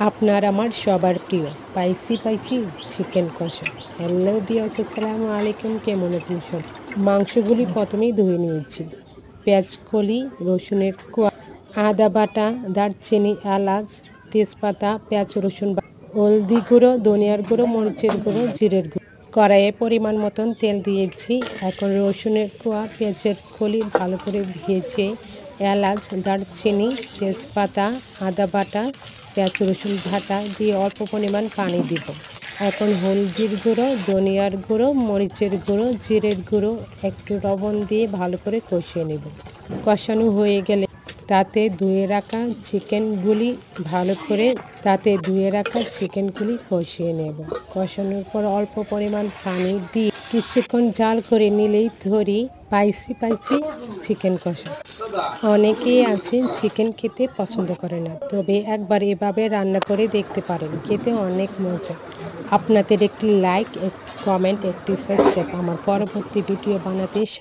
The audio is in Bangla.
আপনার আমার সবার প্রিয় স্পাইসি চিকেন কষা। হ্যালো ভিউয়ার্স, আসসালামু আলাইকুম। কেমন আছেন সব? মাংসগুলি প্রথমেই ধুয়ে নিয়েছি। পেঁয়াজ কলি, রসুনের কোয়া, আদা বাটা, দারচিনি, এলাচ, তেজপাতা, পেঁয়াজ রসুন, হলদি গুঁড়ো, ধনিয়ার গুঁড়ো, মরিচের গুঁড়ো, জিরের গুঁড়ো। কড়াইয়ে পরিমাণ মতন তেল দিয়েছি। এখন রসুনের কোয়া, পেঁয়াজের কলি ভালো করে ভেজে এলাচ, দারচিনি, তেজপাতা, আদা বাটা, পেঁয়াজ রসুন বাটা দিয়ে অল্প পরিমাণ পানি দিব। এখন হলদির গুঁড়ো, ধনিয়ার গুঁড়ো, মরিচের গুঁড়ো, জিরের গুঁড়ো, একটু লবণ দিয়ে ভালো করে কষিয়ে নেব। কষানো হয়ে গেলে তাতে ধুয়ে রাখা চিকেনগুলি কষিয়ে নেব। কষানোর পর অল্প পরিমাণ পানি দিয়ে কিছুক্ষণ জাল করে নিলেই ধরি স্পাইসি চিকেন কষা। অনেকেই আছেন চিকেন খেতে পছন্দ করে না, তবে একবার এভাবে রান্না করে দেখতে পারেন, খেতে অনেক মজা। আপনাদের একটি লাইক, একটি কমেন্ট, একটি সাবস্ক্রাইব আমার পরবর্তী ভিডিও বানাতে সাহায্য